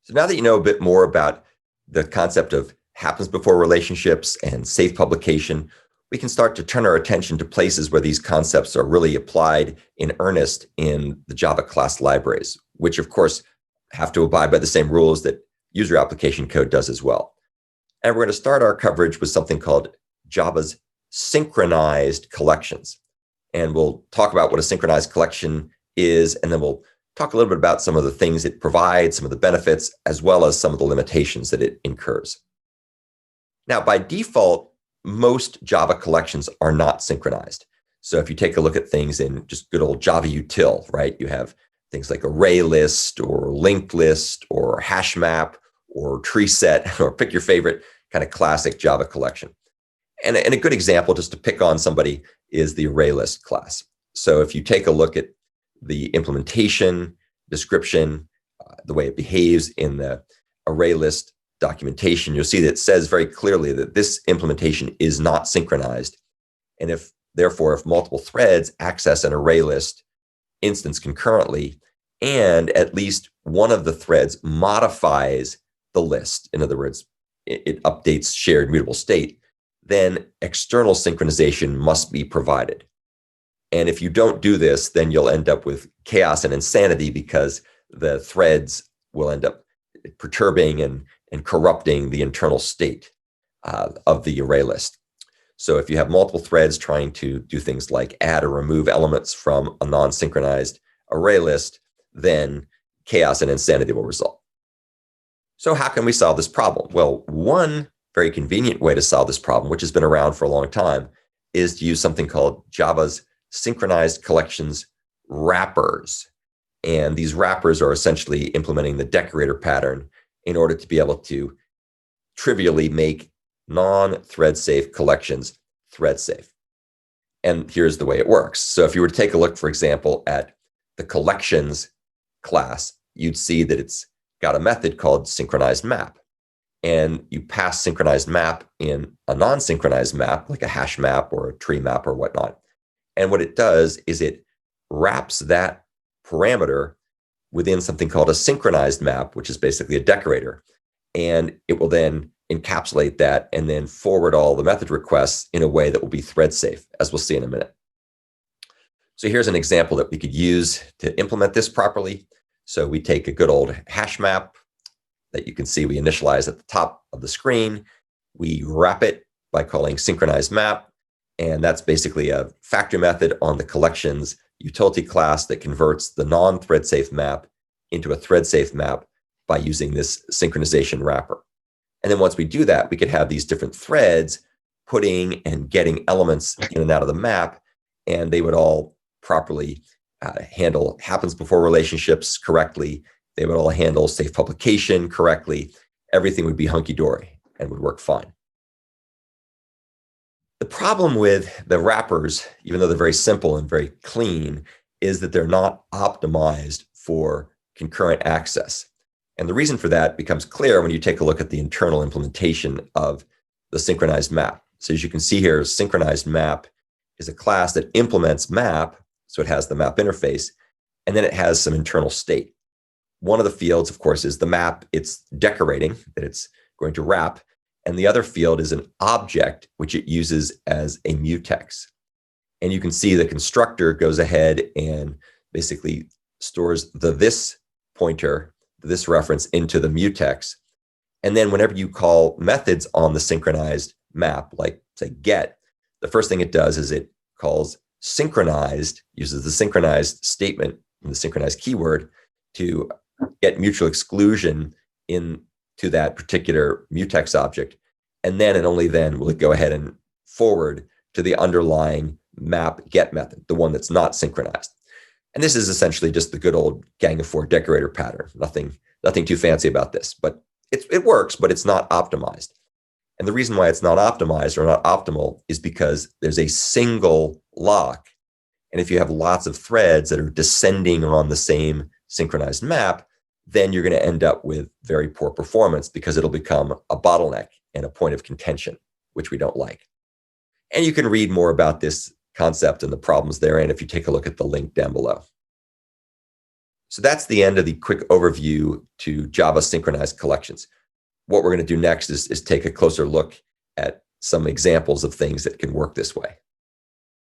So now that you know a bit more about the concept of happens before relationships and safe publication, we can start to turn our attention to places where these concepts are really applied in earnest in the Java class libraries, which of course have to abide by the same rules that user application code does as well. And we're going to start our coverage with something called Java's synchronized collections. And we'll talk about what a synchronized collection is, and then we'll talk a little bit about some of the things it provides, some of the benefits, as well as some of the limitations that it incurs. Now, by default, most Java collections are not synchronized. So if you take a look at things in just good old Java util, right, you have things like Arraylist or linked list or hash map or tree set, or pick your favorite kind of classic Java collection. And a good example, just to pick on somebody, is the Arraylist class. So if you take a look at the implementation, description, the way it behaves in the Arraylist documentation, you'll see that it says very clearly that this implementation is not synchronized. And therefore, if multiple threads access an Arraylist instance concurrently, and at least one of the threads modifies the list, in other words, it updates shared mutable state, then external synchronization must be provided. And if you don't do this, then you'll end up with chaos and insanity, because the threads will end up perturbing and corrupting the internal state of the array list. So if you have multiple threads trying to do things like add or remove elements from a non-synchronized array list, then chaos and insanity will result. So how can we solve this problem? Well, one very convenient way to solve this problem, which has been around for a long time, is to use something called Java's synchronized collections wrappers. And these wrappers are essentially implementing the decorator pattern in order to be able to trivially make non-thread safe collections thread safe. And here's the way it works. So if you were to take a look, for example, at the collections class, you'd see that it's got a method called synchronized map. And you pass synchronized map in a non-synchronized map, like a hash map or a tree map or whatnot. And what it does is it wraps that parameter within something called a synchronized map, which is basically a decorator. And it will then encapsulate that and then forward all the method requests in a way that will be thread safe, as we'll see in a minute. So here's an example that we could use to implement this properly. So we take a good old hash map that you can see we initialize at the top of the screen. We wrap it by calling synchronized map. And that's basically a factory method on the collections utility class that converts the non-thread safe map into a thread safe map by using this synchronization wrapper. And then once we do that, we could have these different threads putting and getting elements in and out of the map, and they would all properly handle happens before relationships correctly. They would all handle safe publication correctly. Everything would be hunky-dory and would work fine. The problem with the wrappers, even though they're very simple and very clean, is that they're not optimized for concurrent access. And the reason for that becomes clear when you take a look at the internal implementation of the synchronized map. So as you can see here, synchronized map is a class that implements map, so it has the map interface, and then it has some internal state. One of the fields, of course, is the map it's decorating, that it's going to wrap, and the other field is an object, which it uses as a mutex. And you can see the constructor goes ahead and basically stores the this pointer, this reference, into the mutex. And then whenever you call methods on the synchronized map, like say get, the first thing it does is it calls synchronized, uses the synchronized statement and the synchronized keyword to get mutual exclusion into that particular mutex object. And then and only then will it go ahead and forward to the underlying map get method, the one that's not synchronized. And this is essentially just the good old gang of four decorator pattern. Nothing too fancy about this, but it works, but it's not optimized. And the reason why it's not optimized or not optimal is because there's a single lock. And if you have lots of threads that are descending on the same synchronized map, then you're going to end up with very poor performance because it'll become a bottleneck and a point of contention, which we don't like. And you can read more about this concept and the problems therein if you take a look at the link down below. So that's the end of the quick overview to Java synchronized collections. What we're going to do next is take a closer look at some examples of things that can work this way.